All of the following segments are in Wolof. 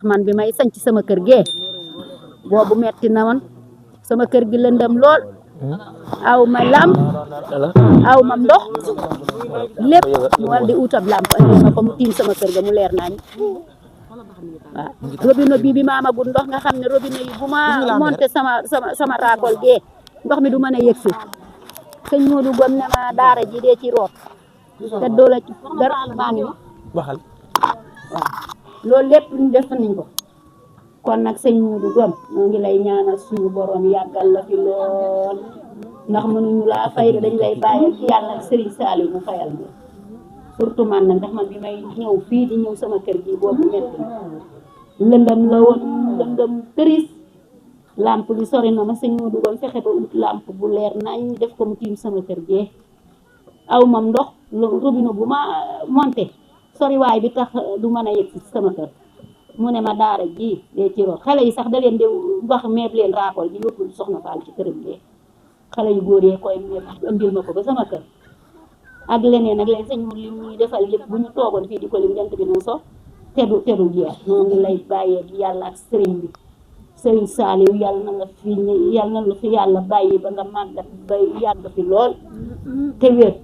man bi may sanc sama kër gee boobu metti na woon sama kër gi lëndëm lool aw ma lamp aw ma ndox lépp mu war di utab lamp andi ma ko mu tiim sama kër ga mu leer nañ waaw robinet bi ma amagul ndox nga xam ne robinet yi bu ma monté sama raakol gee ndox mi du mën a yëg si sëñ Modou Gom ne ma daara ji dee ci root te doo la ci dara maa ngi waxal waaw loolu lépp ñu def nañ ko kon nag sëñ Modou Gom ñoo ngi lay ñaanal suñu borom yàggal la fi lool ndax mënuñu laa fay dañ lay bàyyi ci yàlla ak Serigne Saliou mu fayal ma surtout man nag ndax man bi may ñëw fii di ñëw sama kër gi boobu metti lëndëm la woon lëndëm tëris lampe bi sori na ma sëñ Modou Gom fexe ba ut lampe bu leer nañ def ko mu tiim sama kër gee aw mam ndox robinet bu ma monté soriwaay bi tax du mën a yegg ci sama kër mu ne ma daara ji dee ci root xale yi sax da leen di wax meeb leen raakol bi yóbbul soxna Fall ci këram gee xale yu góor yee koy meeb indil ma ko ba sama kër ak leneen ak leen sëñ mu li muy defal lépp bu ñu toogoon fii di ko lim jant bi na so tedu jeex ñoo ngi lay bàyyee di yàlla ak sëriñ bi sëriñ Saliou yàlla na la fi yàlla bàyyi ba nga màggat ba yàgg fi lool te wér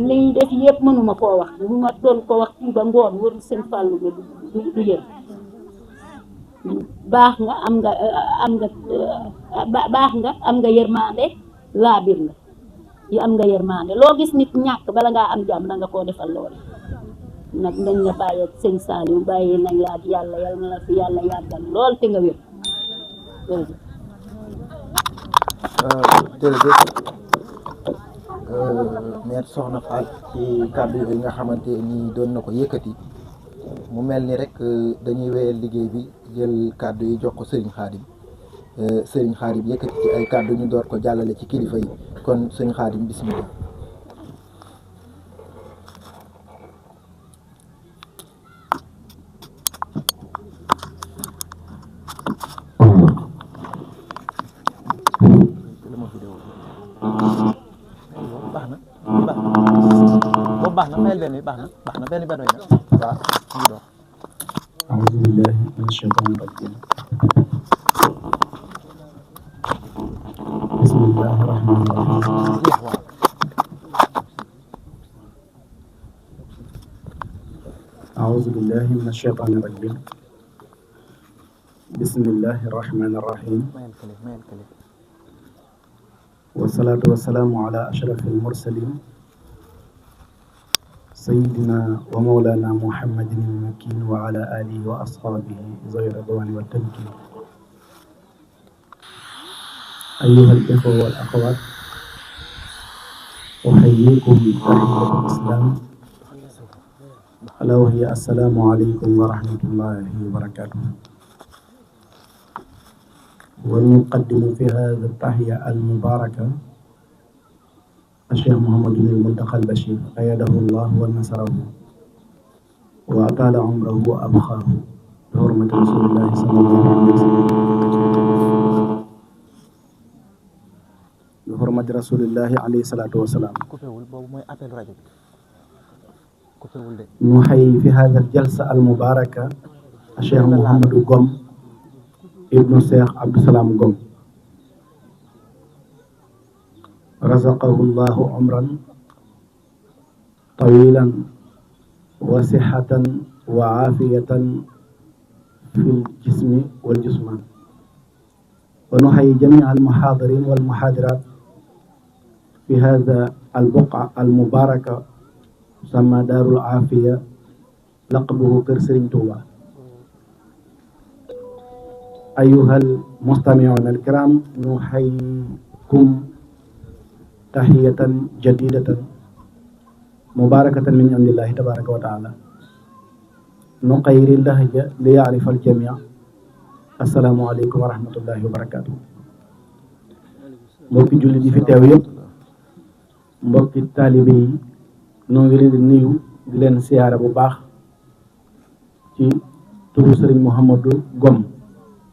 li ñu def yëpp mënuma koo wax bu ma doon ko wax fii ba ngoon wër seen fàllu bi du yéen baax nga am nga yërmande laabir nga yi am nga yërmande loo gis nit ñàkk bala ngaa am jàmm da nga koo defal lool nag nañ la bàyyi ak sëñ Saliou bàyyi nañ la ak yàlla yal na la fi yàlla yàggal lool te nga wér jërëjëf maire Soxna Fall ci kàddu yi nga xamante ni doon na ko yëkkati mu mel ni rek dañuy wéyal liggéey bi jël kàddu yi jox ko Serigne Khadim yëkkati ci ay kàddu ñu door ko jàllale ci kilifa yi kon Serigne Khadim bismillah. baax na fayal benn bi baax na benn benn waaw ñu doon أعوذ بالله من الشيطان الرجيم بسم الله الرحمن الرحيم أعوذ بالله من الشيطان الرجيم بسم الله الرحمن الرحيم والصلاة والسلام على أشرف المرسلين سيدنا ومولانا محمد المكين وعلى آله وأصحابه ذوي الرضوان والتمكين أيها الإخوة والأخوات أحييكم بتحية الإسلام ألا وهي السلام عليكم ورحمة الله وبركاته ونقدم في هذه التحية المباركة الشيخ محمد بن المنتقى البشير أيده الله ونصره وأطال عمره وأبقاه بحرمة رسول الله صلى الله عليه وسلم بحرمة رسول الله عليه الصلاة والسلام نحيي في هذا الجلسة المباركة الشيخ محمد قم ابن الشيخ عبد السلام قم رزقه الله عمرا طويلا وصحة وعافية في الجسم والجسمان ونحيي جميع المحاضرين والمحاضرات في هذا البقعة المباركة تسمى دار العافية لقبه كرسرين توبا أيها المستمعون الكرام نحييكم تحية جديدة مباركة من عند الله تبارك وتعالى نقير اللهجة ليعرف الجميع السلام عليكم ورحمة الله وبركاته mbokki jullit yi fi teew yëpp mbokki taalibe yi noo ngi leen di nuyu di leen siyaara bu baax ci turu Serigne Mouhamadou Gom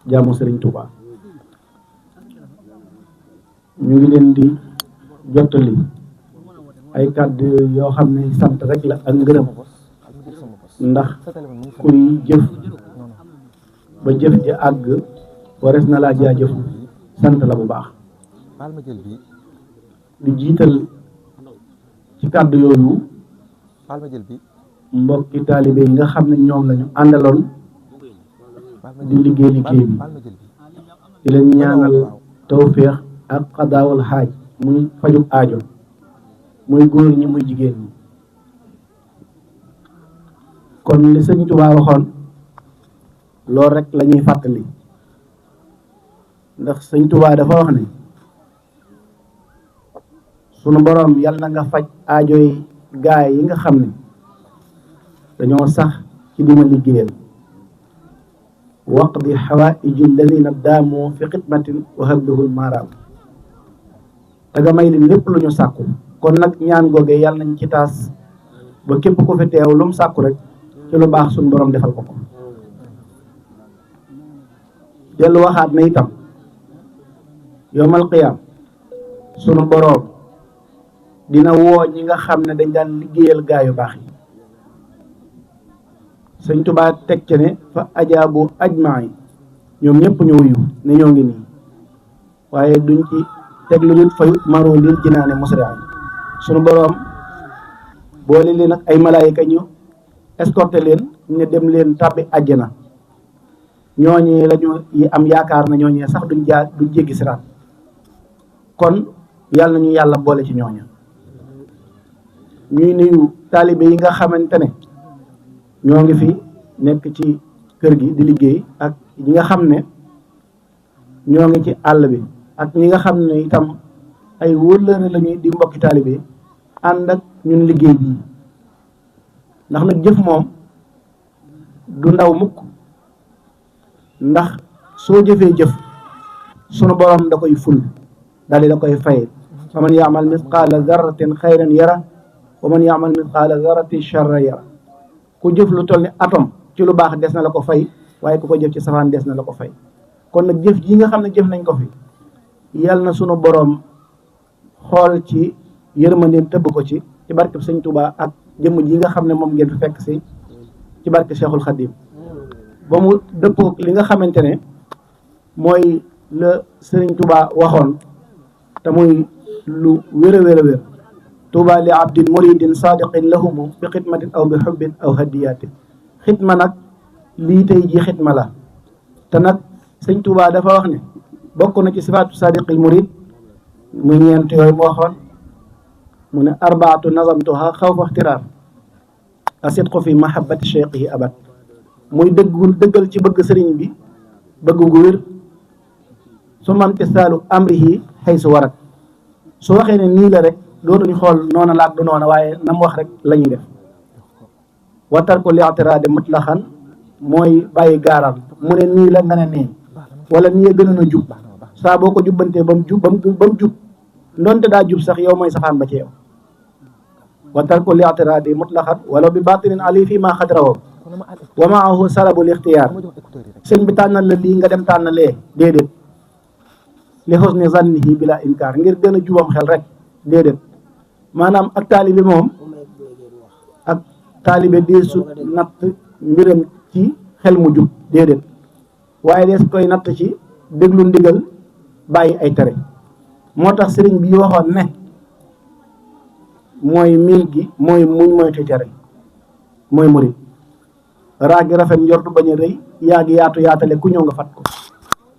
jaamu Serigne Touba ñu ngi leen di jottali ay kàddu yoo xam ne sant rek la ak ngërëm ndax kuy jëf ba jëf ji àgg wares na laa jaajëf sant la bu baax baal ma jël bi di jiital ci kàddu yooyu baal ma jël bi mbokki taalibe yi nga xam ne ñoom lañu àndaloon di liggéey liggéey bi baal ma jël bi di leen ñaanal tawféex ak xadaawal xaaj muy fajub aajo muy góor ñi muy jigéen ñi kon li sëñ Tuubaa waxoon loolu rek la ñuy fàttali ndax sëñ Tuubaa dafa wax ne sunu boroom yàlla na nga faj aajo yi gaay yi nga xam ne dañoo sax ci dima liggéeyal waqdi xawaaiji alladina daamu fi xidmatin wa hablahul maaraam te nga may leen lépp lu ñu sàkku kon nag ñaan googee yàlla nañ ci taas ba képp ku fi teew lu mu sàkku rek ci lu baax suñu borom defal ko ko dellu waxaat na itam yowmal qiyaam sunu boroom dina woo ñi nga xam ne dañ daan liggéeyal gaa yu baax yi sëñ Tuubaa teg ca ne fa ajaabu ajmaa yi ñoom ñëpp ñu wuyu ne ñoo ngi nii waaye duñ ci teg lu dul fayu maroo lil jinaane musri'an sunu boroom boole leen ak ay malaayika ñu escorté leen ne dem leen tàbbi àjjana ñooñee lañu yi am yaakaar na ñooñee sax duñ jéggi siraat kon yàlla nañu yàlla boole ci ñooña ñuy nuyu taalibe yi nga xamante ne ñoo ngi fi nekk ci kër gi di liggéey ak ñi nga xam ne ñoo ngi ci àll bi ak ñi nga xam ne itam ay wóllëre lañuy di mbokki taalibe ànd ak ñun liggéey bii ndax nag jëf moom du ndaw mukk ndax soo jëfee jëf sunu borom da koy ful daal di da koy fay fa man yaamal misqaala zarratin xayran yara wa man yaamal misqaala zarratin charra yara ku jëf lu toll ni atom ci lu baax des na la ko fay waaye ku ko jëf ci safaan des na la ko fay kon nag jëf ji nga xam ne jëf nañ ko fi yal na sunu borom xool ci yërmandeem tëbb ko ci barkeb sëñ Tuubaa ak jëmm ji nga xam ne moom ngeen fi fekk si ci barke Cheikhul Khadim ba mu dëppoo li nga xamante ne mooy la sëriñ Tuubaa waxoon te muy lu wér a wér a wér Tuubaa li abdin muridin sadiqin lahumu bi xidmatin aw bi xubbin aw hadiyatin xidma nag lii tey ji xidma la te nag sëñ Tuubaa dafa wax ne bokk na ci sifaatu sadiqil murid muy ñeent yooyu mu waxoon mu ne arbaatu nazamtuha xawfa ixtiraar asidqu fi mahabbati cheikhihi abad muy dëggal ci bëgg sëriñ bi bëgg gu wér su mam tisaalu amrihi xëy su warat su waxee ne nii la rek dootuñu xool noona laak du noona waaye nam wax rek la ñuy def watar ko li'tiraade mutlaxan mooy bàyyi gaaral mu ne nii la nga ne nee wala nii gënoon a jub saa boo ko jubbantee ba mu jub ndonte daa jub sax yow mooy safaan ba ci yow watar ko li'tiraade mutlaxan wala bi batinin ali fii maa xadrawoo wa maahu salabul ixtiyaar sëñ bi tànnal la lii nga dem tànnalee déedéet li husni zannihi bila inkaar ngir gën a jubam xel rek déedéet maanaam ak taalibe moom ak taalibe deesu natt mbiram ci xel mu jub déedéet waaye dees koy natt ci déglu ndigal bàyyi ay tere moo tax sëriñ bi waxoon ne mooy miin gi mooy muñ moytu tere mooy murit raagi rafet njortu bañ a rëy yaa ngi yaatu yaatale ku ñëw nga fat ko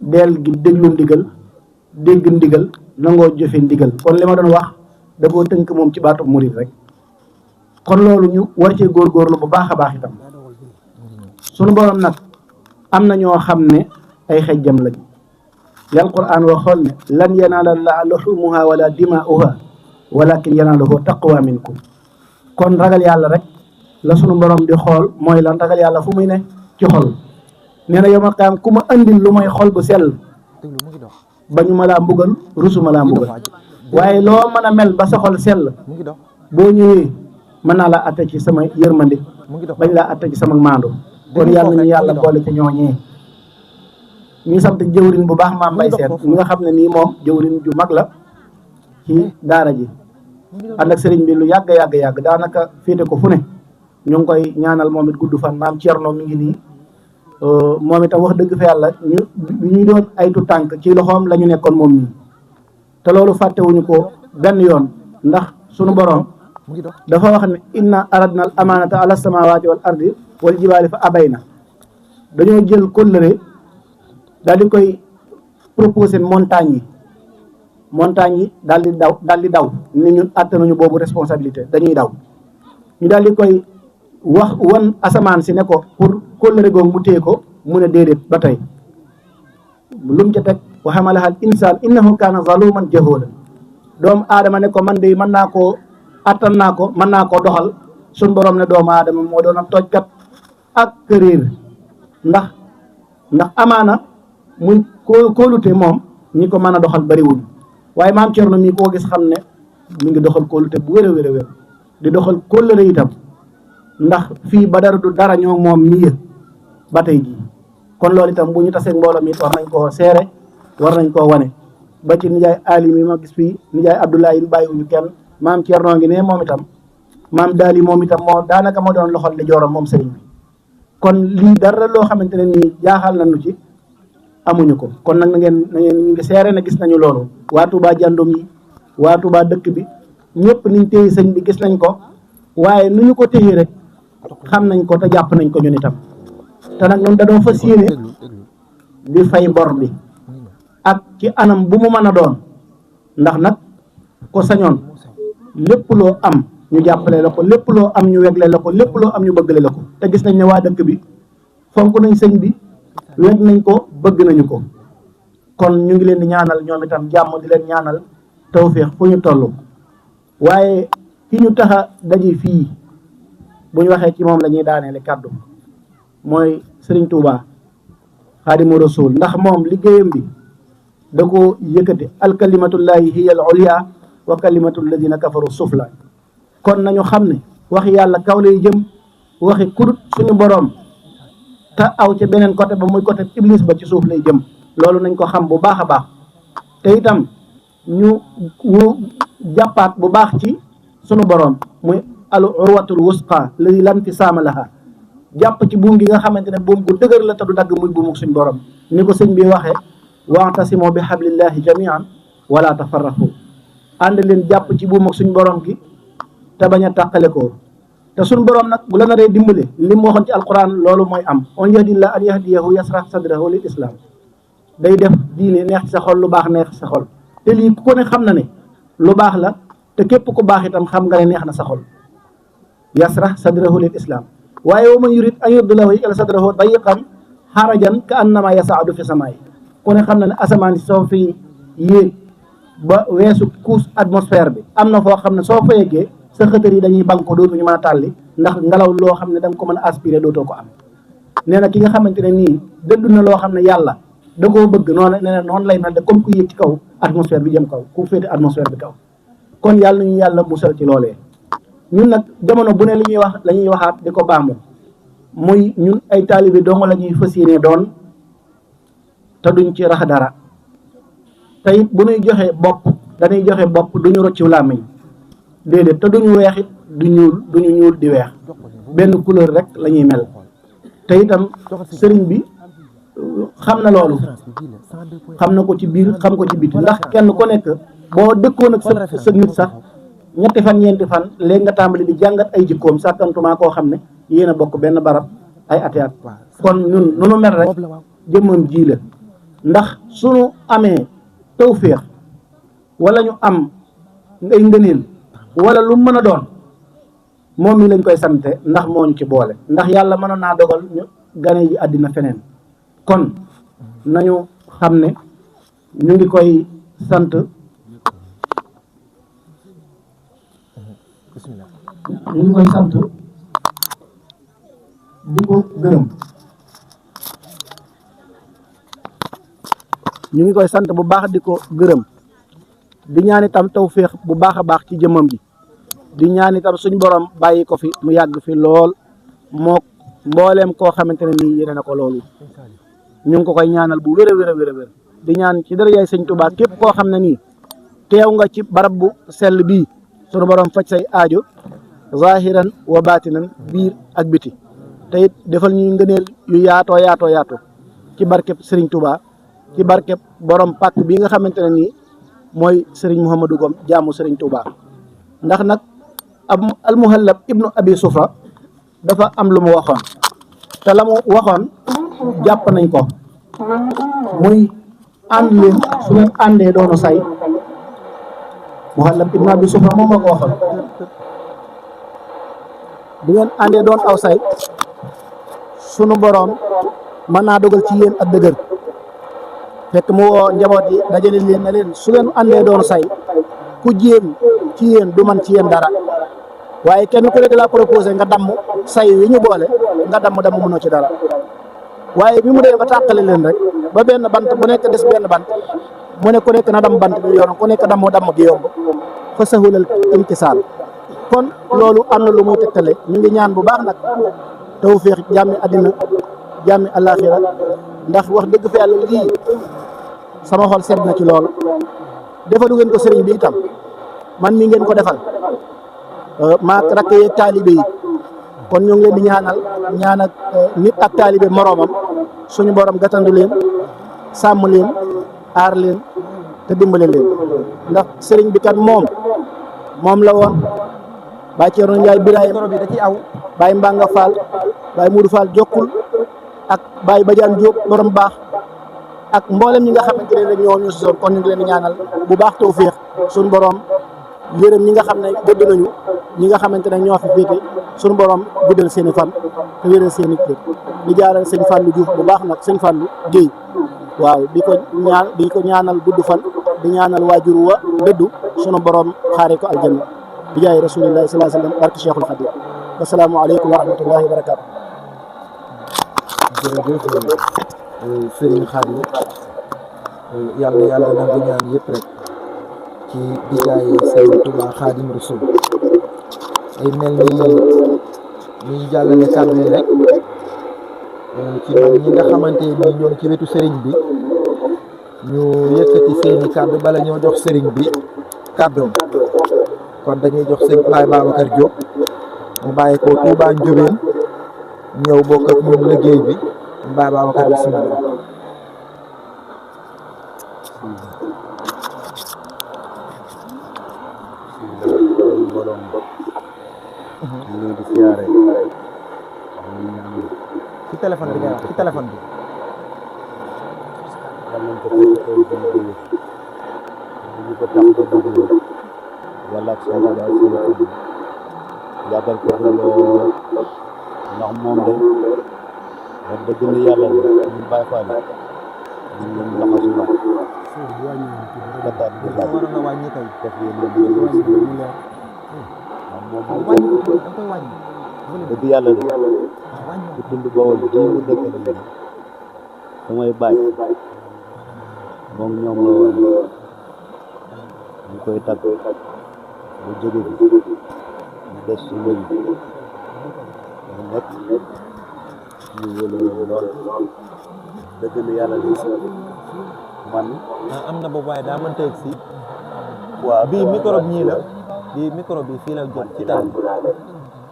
deel gi déglu ndigal dégg ndigal nangoo jëfe ndigal kon li ma doon wax da koo tënk moom ci baatu murit rek kon loolu ñu war cee góorgóorlu bu baax a baax itam sunu borom nag am na ñoo xam ne ay xejjam lañu li alquran waxoon ne lan yanaala llaaha luhumuha wala dimaa'uha walakin yanaaluhu taqwa minkum kon ragal yàlla rek la sunu borom di xool mooy lan ragal yàlla fu muy ne ci xol nee na yawmal qiyaam ku ma andil lu mooy xol bu sell ba ñu ma laa mbugal rusuma laa mbugal waaye loo mën a mel ba sa xol sell boo ñëwee mën naa laa atte ci sama yërmande bañ laa atte ci sama maandu kon yàlla nañu yàlla boole ci ñooñee ñu sant jëwrin bu baax maam Mbay Seen mi nga xam ne nii moom jëwrin ju mag la ci daara ji ànd ak sëriñ bi lu yàgg daanaka féete ko fu ne ñu ngi koy ñaanal moom it gudd fan maam Cerno mi ngi nii moom itam wax dëgg fa yàlla ñu ñuy doon ay tu tànk ci loxoom la ñu nekkoon moom nii te loolu fàttewuñu ko benn yoon ndax sunu borom dafa wax ne inna aradna al amanata ala samawati wal ardi wal jibaali fa abayna dañoo jël kóllëre daal di koy proposé montagne yi daal di daw ni ñun attanuñu boobu responsabilité dañuy daw ñu daal di koy wax wan asamaan si ne ko pour kóllëre googu mu téye ko mu ne déedéet ba tey lu mu ca teg wa hamalaha al insaan innahu kaana zaluman jahula doomu aadama ne ko man de mën naa koo attan naa ko mën naa koo doxal suñ borom ne doomu aadama moo doon a toojkat ak këriir ndax amaana muy kóolute moom ñi ko mën a doxal bariwuñ waaye maam Cerno mii koo gis xam ne mi ngi doxal kóolute bu wér a wér di doxal kóllëre itam ndax fii ba dara du dara ñoo moom nii ba tey jii kon loolu itam bu ñu tasee mbooloo mi war nañ koo seere war nañ koo wane ba ci nijaay Ali mi ma gis fii nijaay Abdoulaye bàyyiwuñu kenn maam Cerno ngi ne moom itam maam Daali moom itam moo daanaka moo doon loxol di jooram moom sëriñ bi kon lii dara loo xamante ne nii jaaxal nañu ci amuñu ko kon nag na ngeen ñu ngi seere na gis nañu loolu waa Touba jàndum yi waa Touba dëkk bi ñëpp niñ téye sëñ bi gis nañ ko waaye nu ñu ko téye rek xam nañ ko te jàpp nañ ko ñun itam te nag ñun dañoo fas yéene di fay bor bi ak ci anam bu mu mën a doon ndax nag ko sañoon lépp loo am ñu jàppale la ko lépp loo am ñu wegle la ko lépp loo am ñu bëggale la ko te gis nañ ne waa dëkk bi fonk nañ sëñ bi weg nañ ko bëgg nañu ko kon ñu ngi leen di ñaanal ñoom itam jàmm di leen ñaanal tawféex fu ñu toll waaye ki ñu tax a daje fii bu ñu waxee ci moom la ñuy daaneele kàddu mooy Sëriñ Tuuba Xaadimu Rasuul ndax moom liggéeyam bi da ko yëkkati alkalimatullahi hiya al ulya wa kalimatu alladina kafaru sufla kon nañu xam ne waxi yàlla kaw lay jëm waxi kudut suñu boroom te aw ca beneen côté ba muy côté iblis ba ci suuf lay jëm loolu nañ ko xam bu baax a baax te itam ñu jàppaat bu baax ci sunu boroom muy al urwatul wusqa ladi lam fisaama laha jàpp ci buum gi nga xamante ne buum gu dëgër la te du dagg muy buumuk suñ borom ni ko sëñ bi waxee wa'tasimu bi hablillahi jami'an wala tafarraqu ànd leen jàpp ci buumuk suñ borom gi te bañ a tàqale ko te suñ borom nag bu la naree dimbale li mu waxoon ci alquran loolu mooy am on yahdillah an yahdiyahu yasrah sadrahu lil islam day def diine neex ci sa xol lu baax neex ci sa xol te lii ku ko ne xam na ne lu baax la te képp ku baax itam xam nga ne neex na sa xol yasrah sadrahu lil islam waaye wa man yurid an yudillahu yaj'al sadrahu dayiqan harajan ka annama yasaadu fi samaay ku ne xam na ne asamaan si soo fi yéeg ba weesu couche atmosphère bi am na foo xam ne soo fa yeggee sa xëtër yi dañuy banko dootuñu mën a tàlli ndax ngelaw loo xam ne da nga ko mën a aspirer dootoo ko am nee na ki nga xamante ne nii dëddu na loo xam ne yàlla da koo bëgg noonu nee na noonu lay mel de comme ku yéeg ci kaw atmosphère bi jëm kaw ku féete atmosphère bi kaw kon yàlla nañu yàlla musal ci loolee ñun nag jamono bu ne li ñuy wax la ñuy waxaat di ko baamu muy ñun ay taalibe dong la ñuy fas yéene doon te duñ ci rax dara te it bu ñuy joxe bopp dañuy joxe bopp duñu rocciw làmmiñ déedéet te duñu weex it duñu ñuul di weex benn couleur rek la ñuy mel te itam sëriñ bi xam na loolu xam na ko ci biir xam ko ci biti ndax kenn ku nekk boo dëkkoon ak sa nit sax ñetti fan ñeenti fan léegi nga tàmbali di jàngat ay jikkoom sàkkantumaa koo xam ne yéen a bokk benn barab ay ati at kon ñun nu nu mel rek jëmmam ji la ndax suñu amee tawféex wala ñu am ngay ngëneel wala lu mën a doon moom mi lañ koy sante ndax moo ñu ci boole ndax yàlla mënoon naa dogal ñu gane ji àddina feneen kon nañu xam ne ñu ngi koy sant ñu ngi koy sant di ko gërëm ñu ngi koy sant bu baax di ko gërëm di ñaan itam tawféex bu baax a baax ci jëmmam ji di ñaan itam suñ borom bàyyi ko fi mu yàgg fi lool moo mbooleem koo xamante ne nii yéene na ko loolu ñu ngi ko koy ñaanal bu wér a wér a wér a wér di ñaan ci dara yaay sëñ Tuubaa képp koo xam ne nii teew nga ci barab bu sell bii sunu borom faj say aajo zahiran wa batinan biir ak biti te it defal ñu ngëneel yu yaatoo ci barkeb Serigne Touba ci barkeb borom pàkk bi nga xamante ne nii mooy Serigne Mouhamadou Gom jaamu Serigne Touba ndax nag al Muhallab ibnu Abi Sufra dafa am lu mu waxoon te la mu waxoon jàpp nañ ko muy ànd leen su ngeen àndee doonu say Muhallab ibnu Abi Sufra moom moo ko waxoon bu ngeen àndee doon aw say sunu boroom mën naa dogal ci yéen ak dëgër fekk mu woo njaboot yi dajale leen ne leen su ngeen àndee doon say ku jéem ci yéen du man ci yéen dara waaye kenn ku nekk laa proposé nga damm say wi ñu boole nga damm mënoo ci dara waaye bi mu dee ba tàqale leen rek ba benn bant bu nekk des benn bant mu ne ku nekk na damm bant bi yoon ku nekk damm gi yomb fa sahulal imtisaal kon loolu am na lu muy tegtale ñu ngi ñaan bu baax nag tawfeex jàmmi àddina jàmmi àllaaxira ndax wax dëgg fa yàlla lii sama xol sedd na ci lool defalu ngeen ko sëriñ bi itam man mi ngeen ko defal maa rakk yeeg taalibe yi kon ñu ngi leen di ñaan ak nit ak taalibe moroomam suñu borom gàttandu leen sàmm leen aar leen te dimbale leen ndax sëriñ bi kat moom la woon Baye Thierno Ndiaye Birahim da ci aw Baye Mbanga Fall Baye Moudou Fall jokkul ak Baye Badiane Diop borom baax ak mboolem ñi nga xamante ne rek ñoo ñu si kon ñu ngi leen di ñaanal bu baax tawfeex suñu borom yërëm ñi nga xam ne dëdd nañu ñi nga xamante ne ñoo fi féete suñu borom guddal seen i fan te wéral seen i kër di jaaral sëñ Fallou Diouf bu baax nag sëñ Fallou Guèye waaw di ko ñaanal gudd fan di ñaanal waajur wa dëddu sunu borom xaaree ko aljanna bi jaay rasulillahi sallallahu alayhi wa sallam barke Cheikhul Khadim wasalaamu aleykum wa rahmatullahi wa barakatu. jërëjëf Serigne Khadim yàlla nangu ñaan yëpp rek ci bi jaay Serigne Touba Khadim Rasoul ay mel ni ñuy jàllale kàddu yi rek ci mag ñi nga xamante ni ñoom ci wetu Serigne bi ñu yëkkati seeni kàddu bala ñoo jox Serigne bi kàddoom kon dañuy jox sëñ Baye Babacar Diop mu bàyyi ko Touba Ndiobène ñëw bokk ak ñun liggéey bi Baye Babacar bismillah. ñu di siyaare ci téléphone bi nga wax ci téléphone bi. ñu ko tax ko dugg yàlla ak seen daal seen kër yàggal ko lool ndax moom de wax dëgg ne yàlla ñu bàyyi faale ñu leen laxasu la kataat bi la waroon na wàññi kay. def yéen moom dëgg yàlla de ku tund Bawol ji mu dëkk ni samay bàyyi moom ñoom la woon ñu koy tagg bu jóge bi ñu des ci ñun ñu nekk ñu wóolu lool dëgg na yàlla li man am na boobu waaye daa mënta yegg si. waaw bii micro bi ñii la bii micro bi fii la jot ci télé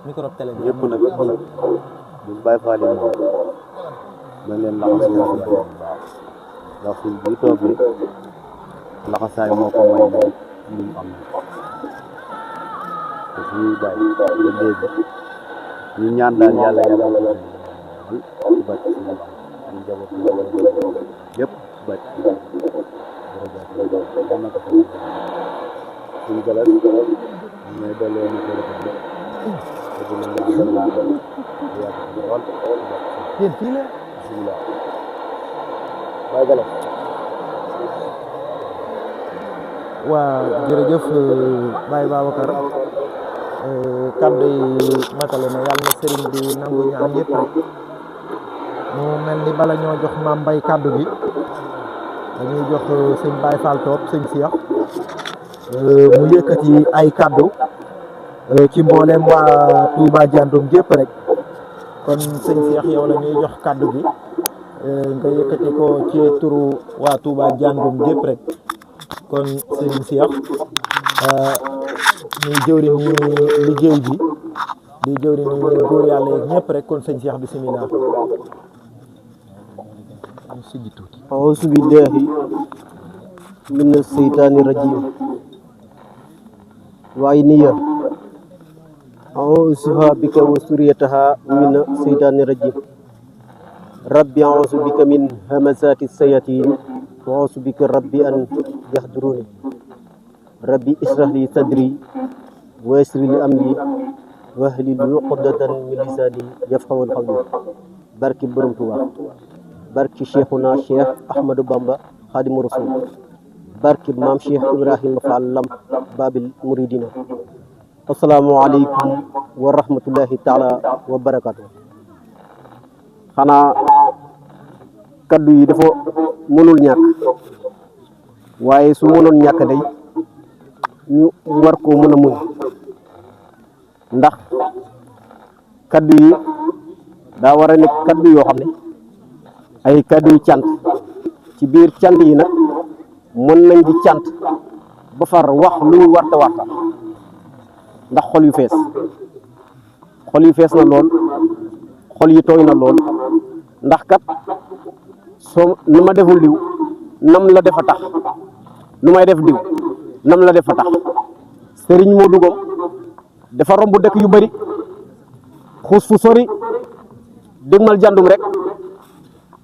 micro télé bi yëpp nag ñu bàyyi faale moom dañ leen laxas bu baax ndax suñ bii toog bi laxasaay moo ko may ne ñu am te suñuy bàyyi ba léegi ñu ñaan daal yàlla yàlla ko ci bàcc suñu ñu njaboot yëpp bàcc jërëjëf na ko suñu galas ñooy delloo ñu ko rafet te dina ñu lool yéen fii la bismillah bàyyi galas waa jërëjëf Baye Babacar kàddu yi matale na yàlla na sëriñ bi nangu ñaan yëpp rek mu mel ni bala ñoo jox maam Mbay kàddu gi dañuy jox sëñ Baye Fall toog sëñ Cheikh mu yëkkati ay kàddu ci mboolem waa Touba Diandoum gépp rek kon sëñ Cheikh yow la ñuy jox kàddu gi nga yëkkati ko ci turu waa Touba Diandoum gépp rek kon sëñ Cheikh ñuy jëwriñ ñu liggéey bi di jëwri ni yéen góor yàlla yeeg ñëpp rek kon sëñ Cheikh bisimilah. أعوذ بالله من الشيطان الرجيم وإني أعوذها بك وذريتها من الشيطان الرجيم ربي أعوذ بك من همزات الشياطين وأعوذ بك ربي أن يحضروني ربي اشرح لي صدري ويسر لي أمري واحلل عقدة من لساني يفقهوا قولي barki borom Tuubaa barki Cheikhuna Cheikh Ahmadou Bamba Khadimu Rasul barki maam Cheikh Ibrahima Fall Lamp Babil Muridina assalaamu aleykum wa rahmatullahi taala wa barakatu xanaa kaddu yi dafa mënul ñàkk waaye su mënoon ñàkk day ñu war koo mën a muñ ndax kaddu yi daa war a nekk kaddu yoo xam ne ay kaddu yu cant ci biir cant yi nag mën nañ di cant ba far wax lu ñu warta ndax xol yu fees na lool xol yi tooy na lool ndax kat soo nu ma deful diw nam la defa tax nu may def diw nam la defa tax sëriñ moo duggoom dafa romb dëkk yu bari xuus fu sori dégmal jàndum rek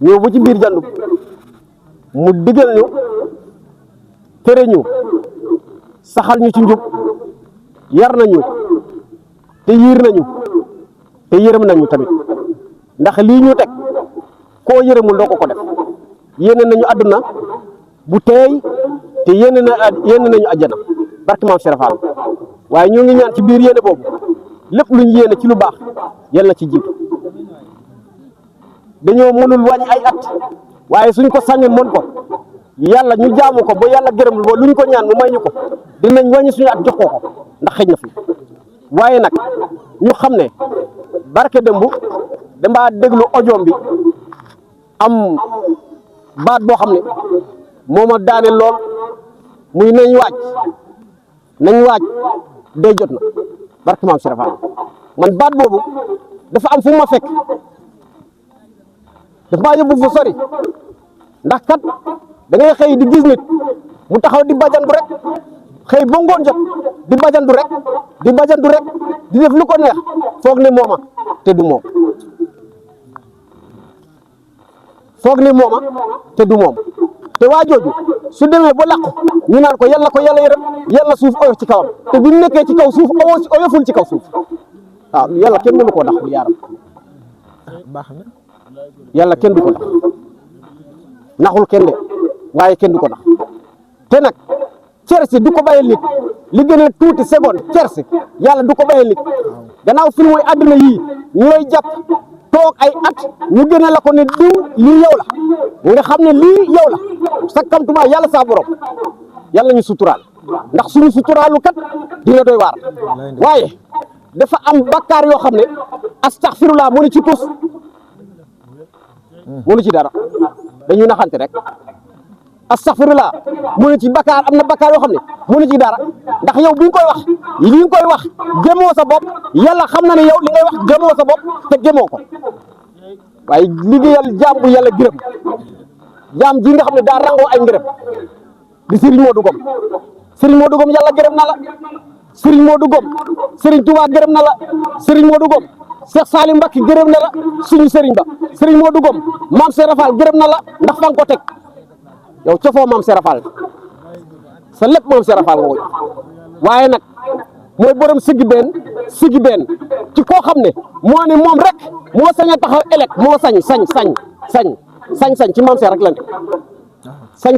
ñëw ba ci biir jàndum mu digal ñu tere ñu saxal ñu ci njub yar nañu te yiir nañu te yërëm nañu tamit ndax lii ñu teg koo yërëmul doo ko def yéene nañu àdduna bu teey te yéene nañu àjjana barke maam Cheikh Fall waaye ñoo ngi ñaan ci biir yéene boobu lépp lu ñu yéene ci lu baax yal na ci jiitu dañoo mënul wàññi ay at waaye suñ ko sañoon mën ko yàlla ñu jaamu ko ba yàlla gërëm ba luñ ko ñaan mu may ñu ko dinañ wàññi suñu at jox ko ndax xëj na fi waaye nag ñu xam ne barke démb damaa déglu audio bi am baat boo xam ne moo ma daane lool muy nañ waaj day jot na barke maam Cheikh Fall man baat boobu dafa am fu ma fekk dafa maa yóbbu fu sori ndax kat da ngay xëy di gis nit mu taxaw di bajandu rek xëy ba ngoon jot di bajandu rek di def lu ko neex foog ne mooma te du moom te waa jooju su demee ba làqu ñu naan ko yàlla yërëm yàlla suuf oyof ci kawam te bu ñu nekkee ci kaw suuf oyoful ci kaw suuf waaw yàlla kenn mënu koo dax bu yaaram baax na yàlla kenn du ko dax naxul kenn de waaye kenn du ko dax te nag cersi du ko bàyyil nit li gën a tuuti seconde cersi yàlla du ko bàyyil nit gannaaw film mooy àdduna yii ñooy jàpp toog ay at ñu gën a la ko ne diw lii yow la nga xam ne lii yow la sakkamtuma yàlla saa borom yàlla ñu suturaal ndax suñu suturaalu kat dina doy waar waaye dafa am bakkaar yoo xam ne astaghfirullah mënu ci tus mënu ci dara dañu naxante rek astaghfirullah mënu ci bakkaar am na bakkaar yoo xam ne mënu ci dara ndax yow bi nga koy wax gëmoo sa bopp yàlla xam na ne yow li ngay wax gëmoo sa bopp te gëmoo ko waaye liggéeyal jaam bu yàlla gërëm jaam ji nga xam ne daa rangoo ay ngërëm di Serigne Modou Ngom yàlla gërëm na la Serigne Modou Ngom Serigne Touba gërëm na la Serigne Modou Ngom Cheikh Salim Mbacké gërëm na la suñu Serigne ba Serigne Modou Ngom Mame Serap Fall gërëm na la ndax fa nga ko teg yow cofoo Mame Serap Fall sa lépp Mame Serap Fall nga ko waaye nag mooy borom sigi benn ci koo xam ne moo ne moom rek moo sañ a taxaw élec moo sañ ci Mame Cheikh rek la ne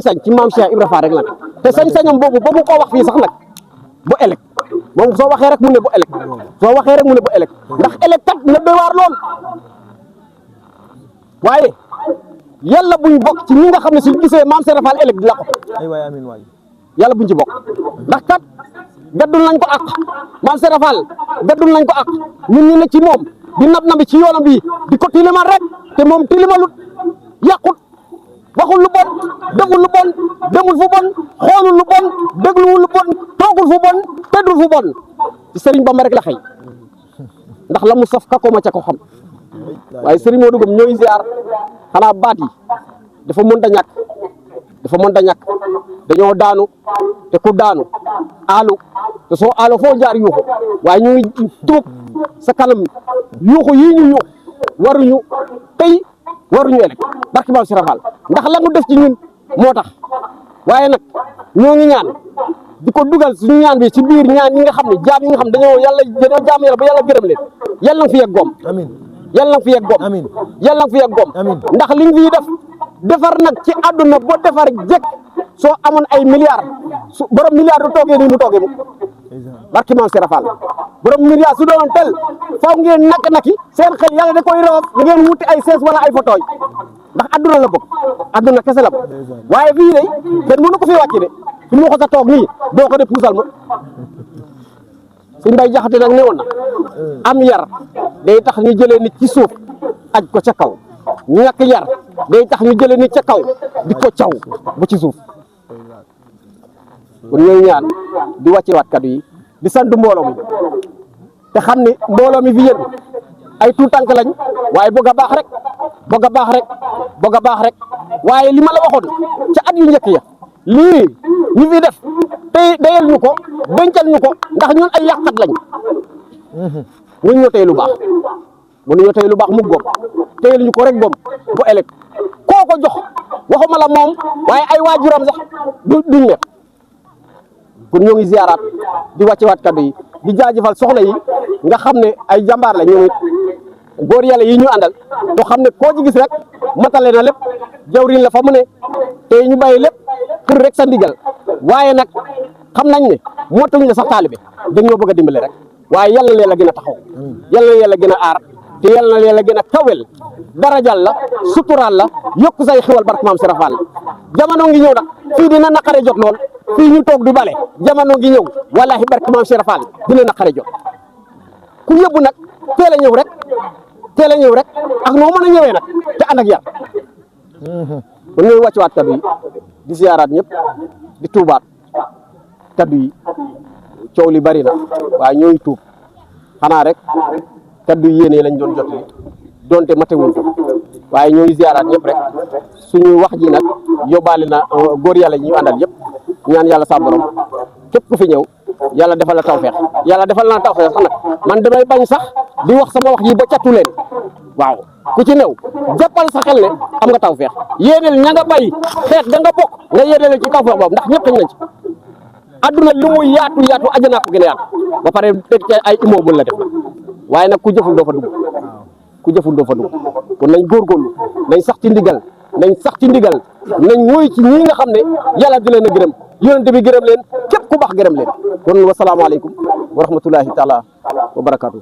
sañ ci Mame Cheikh Ibra Fall rek la ne te sañ-sañam boobu ba mu ko wax fii sax nag bu élec moom soo waxee rek mu ne bu élec ndax élec kat na doy waar lool waaye yàlla buñ bokk ci ñi nga xam ne suñ gisee Mame Serap Fall élec di la ko yàlla buñ ci bokk ndax kat gaddul nañ ko ak Mame Serap Fall gaddul nañ ko ak ñun ñu ne ci moom di nabi ci yoonam bi di ko tilimal rek te moom tilimalut yàqut waxul lu bon deful lu bon demul fu bon xoolul lu bon dégluwul lu bon toogul fu bon tëddul fu bon ci Sëriñ Bamba rek la xëy ndax la mu saf kako ma ca ko xam waaye Serigne Modou Ngom ñooy ziar xanaa baat yi dafa mënta ñàkk dañoo daanu te ku daanu aalu te soo aalo foo jaar yuuxu waaye ñu ngi toog sa kanam yuuxu yii ñu yuuxu waruñu tey waruñu elek barki maam Sëriñ Fall ndax la mu def ci ñun moo tax waaye nag ñoo ngi ñaan di ko dugal suñu ñaan bi ci biir ñaan yi nga xam ne jaam yi nga xam dañoo jaam yàlla ba yàlla gërëm leen yàlla na fi yegg goom amiin yàlla na fi yegg goom amiin yàlla na fi yegg goom ndax li nga fi defar nag ci àdduna boo defar jekk soo amoon ay milliards su borom milliards du toogee nii mu toogee mu barki maam Sëriñ Fall borom milliards su doon tel faw ngeen nak-naki seen xel yàlla da koy roof da ngeen wuti ay sees wala ay photoy ndax àdduna la bëgg àdduna kese la bëgg waaye fii de kenn mënu ko fi wàcc de fi mu ko sa toog nii doo ko de puusal ma suñ Mbay Jaxate nag newoon na am yar day tax ñu jëlee nit ci suuf aj ko ca kaw ñàkk yar day tax ñu jëlee nit ca kaw di ko caw ba ci suuf kon ñooy ñaan di wàccewaat kaddu yi di sant mbooloo mi te xam ne mbooloo mi fi yéen ay tuut tànk lañ waaye bëgg a baax rek waaye li ma la waxoon ca at yu njëkk ya lii ñu fi def tey dayal ñu ko dencal ñu ko ndax ñun ay yàqat lañ mënuñoo tey lu baax mu góob teyal ñu ko rek góob bu ëllëg koo ko jox waxuma la moom waaye ay waajuram sax duñ nekk kon ñoo ngi ziaraat di wàccewaat kaddu yi di jaajëfal soxna yi nga xam ne ay jàmbaar la ñoom it góor yàlla yi ñu àndal to xam ne koo ci gis rek matale na lépp jawriñ la fa mu ne te ñu bàyyi lépp pour rek sa ndigal waaye nag xam nañ ne motuñ la sax taalibe dañoo bëgg a dimbale rek waaye yàlla na leen a gën a taxaw yàlla na leen a gën a aar te yàlla na leen a gën a kawel darajal la suturaal la yokk say xewal barke maam Sëriñ Fall jamono ngi ñëw nag fii dina naqare jot lool fii ñu toog du bale jamono ngi ñëw wallahi barke maam Sëriñ Fall dina naqare jot ku yóbbu nag teel a ñëw rek ak noo mën a ñëwee nag te ànd ak yar kon ñooy wàccuwaat kaddu yi di ziaraat ñëpp di tuubaat kaddu yi coow li bari na waaye ñooy tuub xanaa rek kaddu yi yéene lañ doon jot li donte matewul fa waaye ñooy ziaraat ñëpp rek suñu wax ji nag yóbbaale na góor yàlla ñu àndal yëpp ñaan yàlla sa borom képp ku fi ñëw yàlla defal la tawfeex yàlla defal na tawfeex sax nag man damay bañ sax di wax sama wax ji ba cattu leen waaw ku ci new jàppal sa xel ne am nga tawfeex yéeneel ña nga bàyyi xeet da nga bokk nga yéeneel ci tawfeex boobu ndax ñëpp dañ nañ ci adduna lu muy yaatu ajana ko gën a yaatu ba pare teg ca ay immeuble la def waaye nag ku jëful doo fa dugg kon nañ góorgóorlu nañ sax ci ndigal nañ mooy ci ñi nga xam ne yàlla di leen a gërëm yonente bi gërëm leen képp ku baax gërëm leen kon wasalaamaaleykum wa rahmatullahi taala wa barakaatu.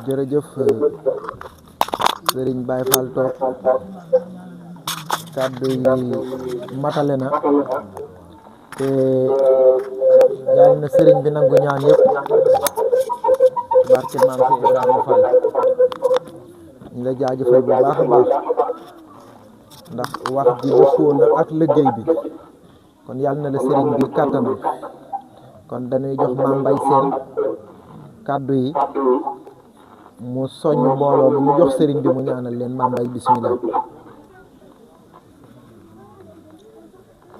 jërëjëf Serigne Baye Fall toog kàddu yi matale na te yàlla na Serigne bi nangu ñaan yëpp barke maam si Ibrahima Fall ñu la jaajëfal bu baax a baax ndax wax ji dëppoo na ak liggéey bi kon yàlla na la Serigne bi kàttanal kon dañuy jox Mame Mbaye Sène kàddu yi mu soññ mbooloo mi mu jox Serigne bi mu ñaanal leen Mame Mbaye bismillah.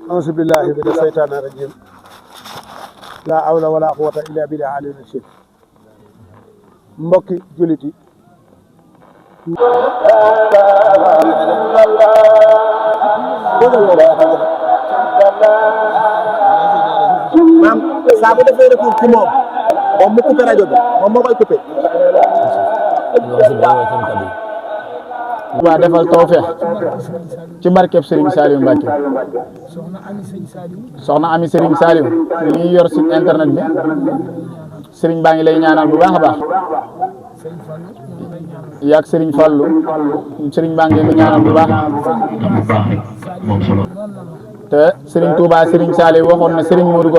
auzu billahi mina seytaani rajim laa hawla wala quwwata illa billahi aliyyil azim mbokki jullit yi maam saa bu defee retour ci moom mu coupé rajo bi moom moo koy coupé. waa defal tawfeex ci barkeb Serigne Saliou Mbacke soxna Ami Serigne Saliou ñi yor site internet bi Serigne baa ngi lay ñaanal bu baax a baax yaag Serigne Fallou Serigne baa ngi lay ñaanal bu baax te Serigne Touba Serigne Saliou waxoon na Serigne Modou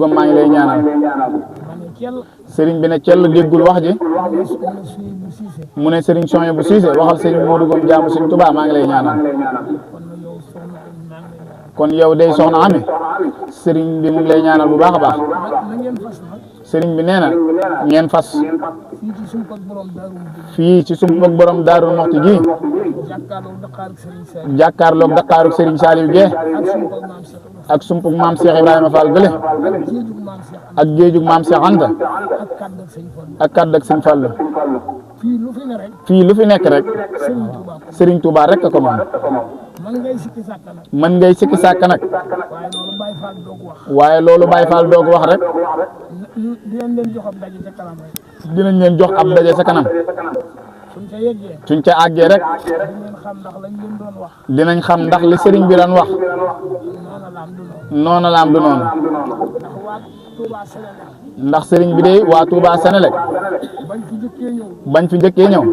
Gom maa ngi lay ñaanal Serigne bi ne cell déggul wax ji mu ne Serigne Sonia bu Cissé waxal Serigne Modou Gom jaamu Serigne Touba maa ngi lay ñaanal kon yow day soxna Ami sëriñ bi mu ngi lay ñaanal bu baax a baax na ngeen fas nag sëriñ bi nee na ngeen fas fii ci suñu borom daaru fii ci sump ak borom Daaru Muxti gi jàkkaarloo Dakar Serigne Saliou jàkkaarloog Dakaaru Sëriñ Saliou ge ak suñu maam Cheikh ak sumpug maam Cheikh Ibrahima Fall gële ak jéejug maam Cheikh ak géejug maam Cheikh Anta ak kàddu ak sëñ Fall ak kàddu ak sëñ Fallu fii lu fi ne rek fii lu fi nekk rek Serigne Touba ko Sëriñ Touba rek a ko moom man ngay sikki sàkk nag mën ngay sikki sàkk nag waaye loolu Baye Fall doog wax waaye loolu Baye Fall doog wax rek dinañ leen jox ab daje ca kanam rek dinañ leen jox ab daje sa kanam suñ ca yeggee suñ ca àggee rek dinañ xam ndax lañ leen doon wax dinañ xam ndax li sëriñ bi doon wax noona la am du noonu noona la am du noonu ndax waa Touba Sénégal ndax sëriñ bi de waa Touba Sénélec bañ fi jëkkee ñëw bañ fi njëkkee ñëw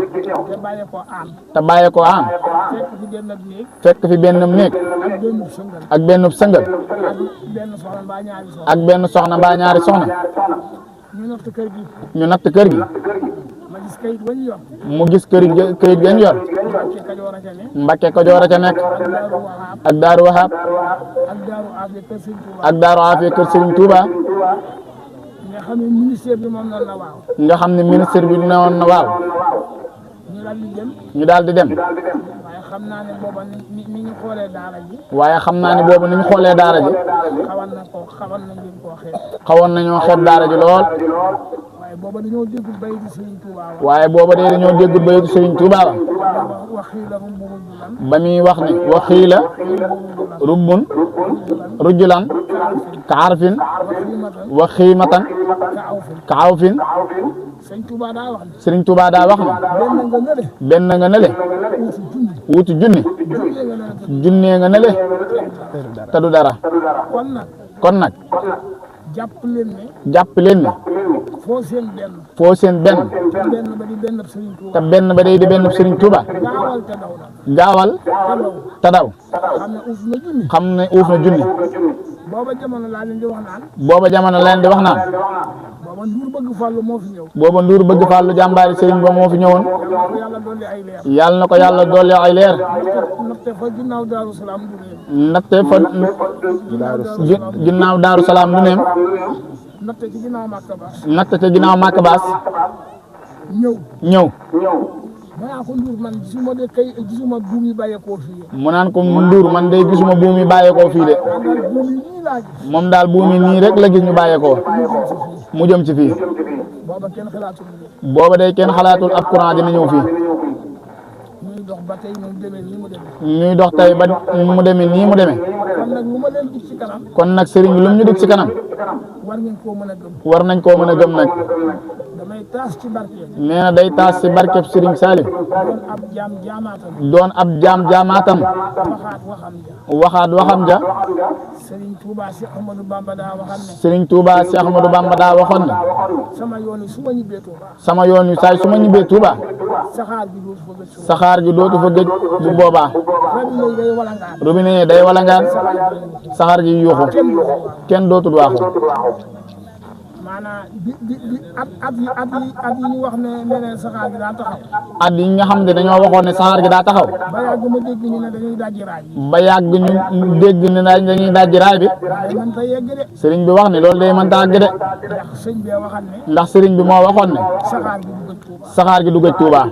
te bàyyee ko aan te bàyyee ko am fekk fi benn ab néeg fekk fi benn néeg ak benn sëngal ak benn sëngal ak benn soxna mbaa ñaari soxna ak benn soxna mbaa ñaari soxna ñu natt kër gi ñu natt kër gi ma gis kayit wañ yor mu gis këyit gañ yor Mbàkke Kajoor a ca ne Mbàkke Kajoor a ca nekk ak Daaru Wahab ak Daaru Wahab ak Daaru Afia kër Sëñ Touba ak Daaru Afia kër Sëriñ Touba nga xam ne ministère bi moom noonu la waaw nga xam ne ministre bi newoon na waaw ñu daal di dem ñu daal di dem waaye xam naa ne booba ni ñu xoolee daara ji waaye xam naa ne boobu ni ñu xoolee daara ji xawan nañ leen koo xeeb xawoon nañoo xeeb daara ji lool waaye booba dañoo déggul bay di Sëriñ Touba wax waaye booba de dañoo déggul bayitu Sëriñ Touba ba wax xii la rum bumu lan ba muy wax ni wa xiila rubbun rujulan ka arfin wa xiimatan ka awfin Sëñ Touba daa wax ne Sëriñ Touba daa wax ni benn nga nële wutu junni junnee nga nële te du dara kon nag kon nag jàpp leen ne jàpp leen ne foo seen benn foo seen benn te benn ba di benn Sëriñ Touba te benn ba day di benn Sëriñ Touba gaawal te daw nag gaawal te daw xam ne uuf na junni xam ne uuf na junni booba jamono laa leen di wax naan booba jamono leen di wax naan booba Nduur bëgg Fàllu moo fi ñëw booba Nduur bëgg Fàllu jàmbaari sëriñ ba moo fi ñëwoon yàlla dolli ay leer yàlla na ko yàlla dolli ay leer natte fa ginnaaw Daaru Salaam du réew natte fa ginnaaw Daaru Salaam du neem natte ci ginnaaw Màkka Baas natte ca ginnaaw Màkka Baas ñëw danaa ko Nduur man gisuma de kay gisuma buum yi bàyyeekoo fii mu naan ko Nduur man de gisuma buum yi bàyyeekoo fii de daal buum yi nii laa gis moom daal buum yi nii rek la gis ñu bàyyeekoo mu jëm ci fii booba kenn xalaatul ni booba day kenn xalaatul ab courant dina ñëw fii ñuy dox ba tey mu demee nii mu demee ñuy dox tey ba mu demee nii mu demee kon nag lu ma leen dig ci kanam kon nag sëriñ bi lu mu ñu dig ci kanam war ngeen koo mën a gëm war nañ koo mën a gëm nag damay taas ci barke nee na day taas ci barkeb Sëriñ Saliou doon ab jaam jaamaatam doon ab jaam jaamaatam waxaat waxam ja waxaat waxam ja Sëriñ Touba Cheikh Ahmadou Bamba daa waxam ne Sëriñ Touba Cheikh Ahmadou Bamba daa waxoon ne sama yoon yi su ma ñibbee Touba sama yoon wi saay su ma ñibbee Touba saxaar gi dootu fa gëj suuf saxaar gi dootu fa gëj bu boobaa robinet yi day walangaan robinet yi day walangaan saxaar gi yuuxu kenn dootul waaxu maanaam bi at yi ñu wax ne leneen saxaar gi daa taxaw at yi nga xam ne dañoo waxoon ne saxaar gi daa taxaw ba yàgg ma dégg ñu ne dañuy dajji raay yi ba yàgg ñu dégg ne dañuy dajji raay bi waaye man ta yegg de sëriñ bi wax ne loolu day mën ta àgg de ndax sëñ bi waxal ne ndax sëriñ bi moo waxoon ne saxaar gi du gëj Touba saxaar gi du gëj Touba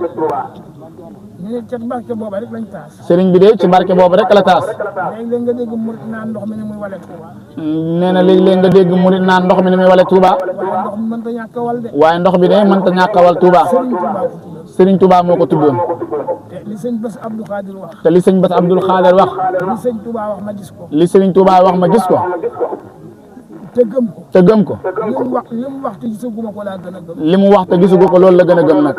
ñu ne ca barke booba rek lañ taas sëriñ bi de ci barke boobu rek la taas léegi-léeg nga dégg murit naan ndox mi ni muy wale Touba nee na léegi-léeg nga dégg murit naan ndox mi ni muy wale Touba waaye ndox mi mënta ñàkk a wal de waaye ndox bi de mënta ñàkk a wal Touba Sëriñ Touba ko tuddal Sëriñ Touba moo ko tuddoon te li sëñ Bass Abdou Khadir wax te li sëñ Bass Abdou Khadir wax li sëñ Touba wax ma gis ko li Sëriñ Touba wax ma gis ko te gëm ko te gëm ko li mu wax te gisaguma ko laa gën a gëm li mu wax te gisagu ko loolu la gën a gëm nag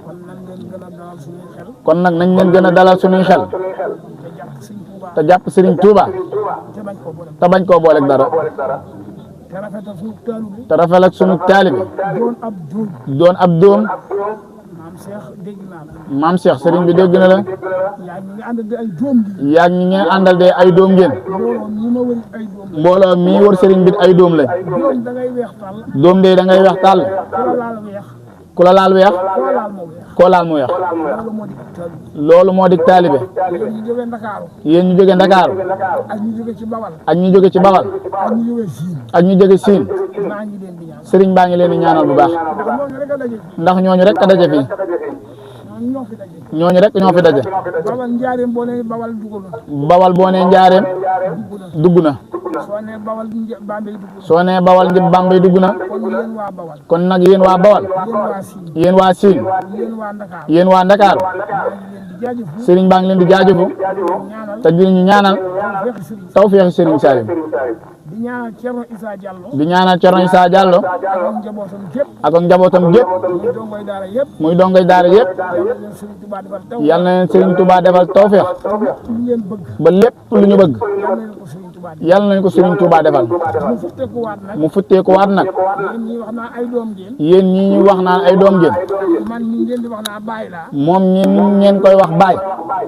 kon nan ngeen gën a dalal suñuy xel kon nag nañ leen gën a dalal suñuy xel te jàpp Sëriñ Touba te bañ koo booleeg dara te rafetal suñu taalibe te rafet ak suñu taalibe doon ab doom maam Cheikh dégg naa la maam Cheikh sëriñ bi dégg na la yaa ngi nga àndal di ay doom gi yaa ngi ngeen àndal de ay doom ngeen mbooloo mii ma wër ay doom mbooloo mii wër sëriñ bi ay doom lañ doom da ngay weex tàll doom de da ngay weex tàll ku la laal weex ku la laal weex ku la laal ma weex koo laal mu weex loolu moo di taalibe loolu moo di taalibe yéen ñu jógee Ndakaaru yéen ñu jóge Ndakaaru ak ñu jóge ci Bawal ak ñu jóge ci Bawal ak ñu jóge Siin ak ñu jóge Siin maa ngi leen di ñaan sëriñ baa ngi leen di ñaanal bu baax ndax ñooñu rek a daje ndax ñooñu rek a daje fii ñoom ñoo fi daje ñooñu rek ñoo fi daje Bawal njaareem boo nee Bawal dugg na Bawal boo nee njaareem dugg na soo nee Bawal Bambey dugg na soo nee Bawal njëb Bambey dugg na kon yéen waa Bawal kon nag yéen waa Bawal yéen waa Siin yéen waa Siin yéen waa Ndakaar yéen waa Ndakaaru maa ngi leen di jaajëfu sëriñ baa ngi leen di jaajëfu ñaanal te di ñu ñaanal fekk sëriñ tawfeexi sëriñ Salim di ñaanal Thierno Issa Diallo di ñaanal Thierno Issa Diallo ak njabootam gépp ak njabootam gépp muy dongoy daara yëpp muy dongay daara yëpp yàlla leen Sëriñ Tuubaa defal taw yal na leen sëriñ Touba defal tawfeex lu ngeen bëgg ba lépp lu ñu bëgg yàlla leen ko Sëriñ Tuubaa defal yal nañ ko sëriñ Touba defal mu futteekuwaat nag mu futteekuwaat nag yéen ñi wax naa ay doom ngeen yéen ñii ñu wax naan ay doom ngeen man ñi ngeen di wax naa baay laa moom ñi ngeen koy wax baay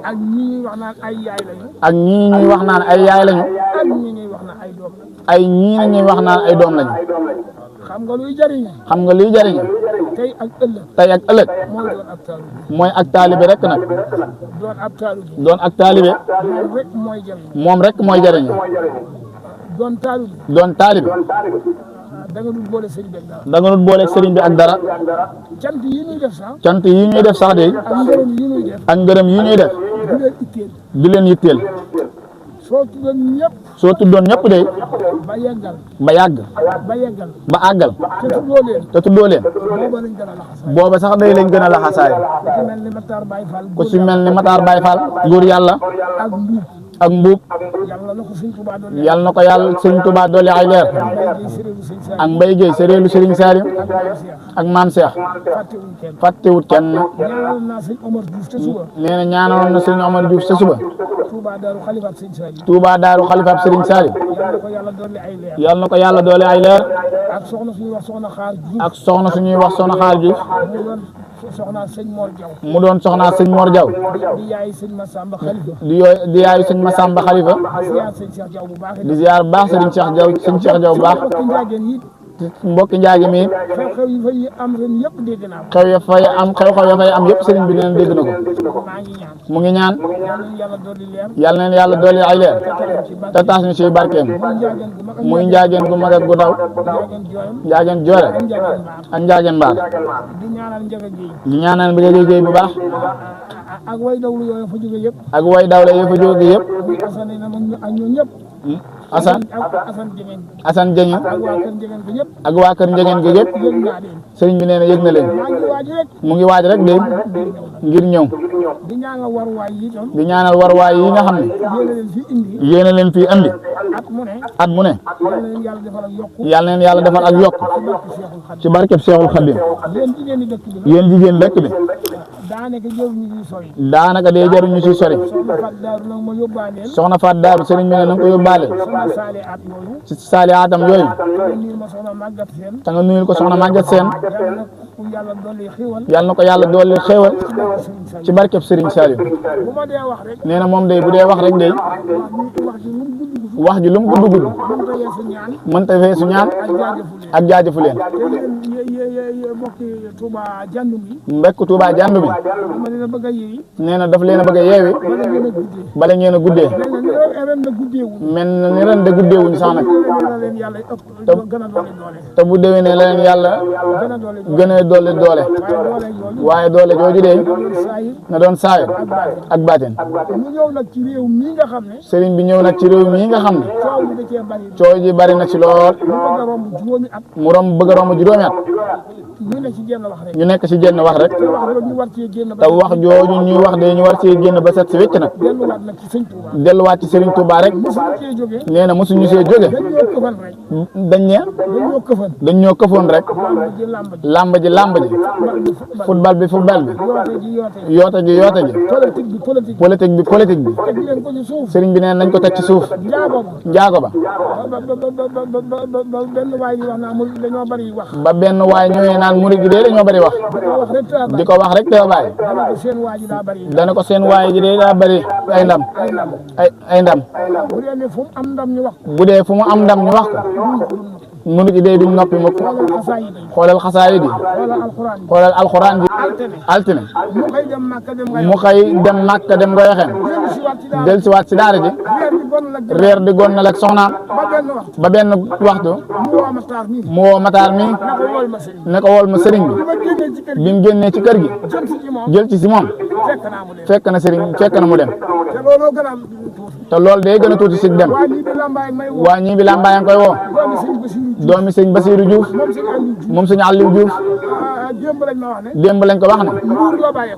ak ñi ñuy wax naan ay yaay lañu ak ñii ñuy wax naan ay yaay lañu ak ñi ñuy wax naan ay doom lañu ay ñii na ñuy wax naan ay doom lañu xam nga luy jariñ xam nga liy jariñ tey ak ëllëg tey ak ëllëg mooy doon ab taalibe mooy ak taalibe rek nag doon ab taalibe doon ak taalibe moom rek mooy jariñ moom rek mooy jariñ doon taalibe doon taalibe da nga dul boole sëñ bi ak dara da nga dul booleeg sëriñ bi ak dara cant yi ñuy def sax cant yi ñuy def sax de ak ngërëm yi ñuy def ak ngërëm yi ñuy def du leen itteel di leen yitteel soo tuddoon ñëpp soo tuddoon ñëpp de ba yeggal ba yàgg ba yeggal ba àggal te tuddoo leen te tuddoo leen booba lañ gën a laxasaay booba sax day lañ gën a laxasaay ku ci mel ni Matar Baye Fall ku si mel ni Matar Baye Fall góor yàlla ak mbuub ak mbuub yàlla na ko Sëñ Tuubaa doon yàlla na ko yàlla sëriñ Touba dolli ay leer ak Mbaye Guèye séréelu sëriñ Salim ak Maam Cheikh fàttewuñ kenn fàttewut kenn ñaanal naa sëñ Omar Diouf te suba nee na ñaanaloon na sëriñ Omar Diouf sa suba Touba Daaru xalifaab sëñ Saliou Touba Daaru xalifaab sëriñ Salim yàlla na ko yàlla dolli ay leer yàlla na ko yàlla dolli ay leer ak soxna suñuy wax soxna Xaar Diouf ak soxna suñuy wax soxna Xaar Diouf mu doon soxna sëñ Mor Diaw mu doon soxnaa sëñ Mor Diaw di yaay sëñ Massamba Khalifa di yaayu sëñ Massamba Khalifa ziar sëñ Cheikh Diaw bu baax di ziar bu baax sëriñ Cheikh Diaw sëñ Cheikh Diaw bu baax mbokki njaageen yi mbokki njaagi mi xew-xew yi fay am ren yëpp dégg naa ko xew ya fay am xew-xew ya fay am yëpp sëriñ bi nee na dégg na ko maa ngi ñaan mu ngi ñaan yàlla nañu yàlla dolli leer yàlla neen yàlla dolli ay leer te taas ñu ci barkeem njaageen gu mag ak muy njaageen gu mag ak gu ndaw njaageen jooyam njaageen joore ak njaageen mbaar ak njaageen mbaar di ñaanal njaga géey di ñaanal bi liggéey bu baax ak way dawlu yooyu fa jóge yëpp ak way dawle ya fa jóge yëpp muy asane na moom ak ñoo ñëpp Assane ak Assane Jengeen Assane Dieng ak waa kër Jengeen ko yëpp ak waa kër njegeen gi yëpp yëg naa leen sëriñ bi nee na yëg na leen maa ngi waaj rek mu ngi waaj rek de ngir ñëw di ñaanal waruwaay yi itam di ñaanal warwaay yi nga xam ne yéen leen fi indi yéena leen fii andi at mu ne at mu ne yàlla leen yàlla defal ak yokku yàlla neen yàlla defal ak yokk ci barke Seexul Xadiim ci barkeb Seexul Xadim yéen jigéen ñi dëkk bi nag yéen jigéen dëkk bi daanaka jëruñu ñuy sori daanaka dee jaruñu ci sori soxna Fat Daaru nag ma yóbbaaleel soxna Faat Daaru sëriñ bi ne na nga ko yóbbaale soxna Saale at yooyu ci saali atam yooyu te nii ma soxna màggat seen te nga nuyul ko soxna Maguette Sène yàlla na ko yàlla dolli xéwal yàlla na ko yàlla doole xéewal Sëriñ Saliou ci barkeb Sëriñ Saliou bu ma dee wax rek nee na moom day bu dee wax rek day wax ji lu mu gudd gudd wax ji lu mu gudd gudd mënta yeesu ñaan mënta feesu ñaan ak jaajëfu leen ak jaajëfu leen te yéen mbokki Touba jàndum yi mbekk Touba jàndu mi dama leen a bëgg a yeewi nee na daf leen a bëgg a yeewi bala ngeen a guddee bala ngeen a guddee mel na ni ren na guddeewul mel na ni ren de guddeewuñ sax nag la leen yàlla ëpp gën a doole doole te bu déwénee la leen yàlla gën a doole doole gën a doole doole waaye doole yooyu waaye doole jooju de saayir na doon saayir ak baatin mu ñëw nag ci réew mii nga xam ne sëriñ bi ñëw nag ci réew mii nga xam ne coow bi da cee bari coow ji bari na ci lool mu bëgg a romb juróomi at mu romb bëgg a romb juróomi at ñu ne ci jenn wax rek ñu nekk ci jenn wax rek te wax jooju ñu war cee génn te wax jooju ñuy wax de ñu war ci génn ba set si wécc nag delluwaat nag ci sëñ Touba delluwaat ci Sëriñ Touba rek mosuñu cee jógee nee na mosuñu see jóge dañ ñoo këfan rek dañ ne dañoo këfan dañ ñoo këfoon rek làmb ji làmb ji football bi football bi yoote ji yoote ji politique bi politique politique bi politique bi teg leen ko ci suuf sëriñ bi nee nañ ko teg ci suuf njaago ba njaago ba ba benn waay bi wax naa mu dañoo bari wax ba benn waay ñëwee naan murid gi de dañoo bari wax wax rek te di ko wax rek te bàyyi dana ko seen waa ji daa bari dana ko seen waay ji de daa bari ay ndam ay ndam bu dee ne fu mu am ndam ñu wax bu dee fu mu am ndam ñu wax ko mënu ci dee duñ noppi mukk xoolal xasaayid yi xoolal alxuraan ji altine mu xëy dem Màkka dem Ngoyaxeen del si waat si daara ji reer di gon na lek soxnaam ba benn waxtu mu woo Matar mi ne ko wol ma sëriñ bi mu génnee ci kër gi jël ci si moom fekk na mu dem te loolu day gën a tuuti si dem waa ñii bi Lambaye koy woo doomi sëñ Basiirou Diouf moom sëñ Aliou Diouf démb lañ ko wax ne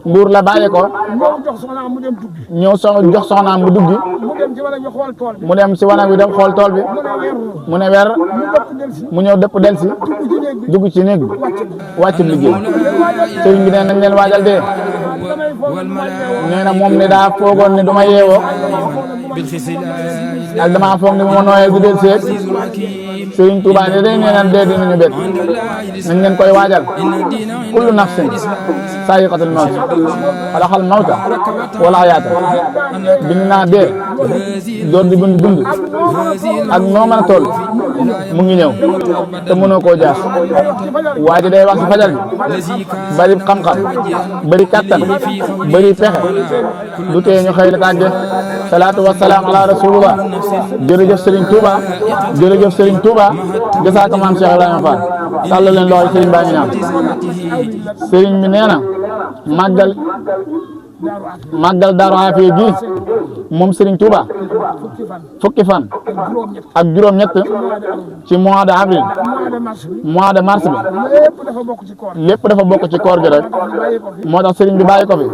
Mbuur la bàyyee ko ñëw jox soxnaam mu duggi mu dem si wanag bi dem xool tool bi mu ne weer mu ñëw dëpp del si dugg ci néeg bi wàcc liggéey sëriñ bi ne nañ leen waajal dee nee na moom ne daa foogoon ne du ma yeewoo ak dama foog ne bu ma nooyee du del seet Sëriñ Tuubaa ne day nee na dee dinañu bett nañ leen koy waajal kullu nafsin saa'iqatul mawt xalaqal mawta wal hayaata bind naa dee door di dund ak noo mën a toll mu ngi ñëw te mënoo koo jaas waa ji day wax si fajar bi bari xam-xam bari kattan bari pexe du tee ñu xëy na tàgge salaatu wa salaam ala rasulullah jërëjëf Serigne Touba jërëjëf Serigne Touba jasaaka maam Cheikh Ibrahima Fall sàll leen loxo Serigne baa ngi ñaan Serigne bi nee na màggal Daaru Afiya gi moom Serigne Touba fukki fan ak juróom-ñett ci mois de avril mois de mars bi lépp dafa bokk ci koor gi rek moo tax Serigne bi bàyyi ko fi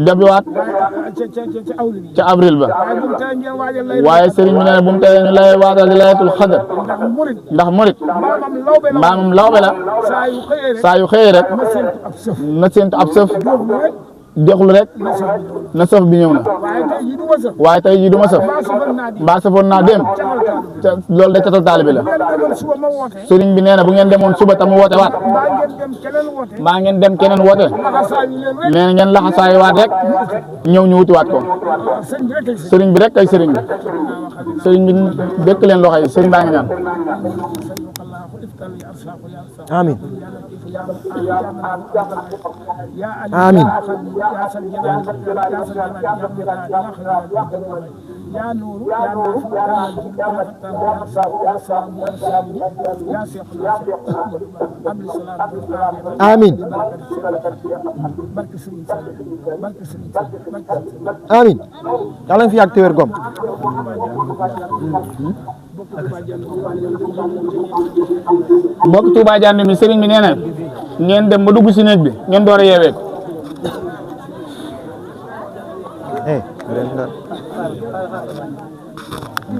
debiwaat ca avril ba waaye Serigne bi nee na bu mu tee ñu lay waatal di layatul xadar ndax murit mbaamam lawbe la saa yu xëyee rek na séentu ab sëf dexlu rek na sëf bi ñëw na waaye tey jii du ma sëf mbaa sëfoon naa dem loolu de catal taalibe la sëriñ bi nee na bu ngeen demoon suba tam woote waat mbaa ngeen dem keneen woote nee na ngeen laxasaayi waat rek ñëw ñu wuti waat ko sëriñ bi rek kay sëriñ bi dëkk leen loxo yi sëriñ baa ngi ñaan amiin amiin يا نور يا نور يا شيخ amiin amiin yàlla na fi yàgg te wér gom mbokk Touba Diané mi sëriñ bi nee na ngeen dem ba dugg si néeg bi ngeen door a yeewee ko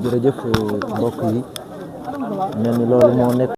jërëjëf mbokk yi mel ni loolu moo nekk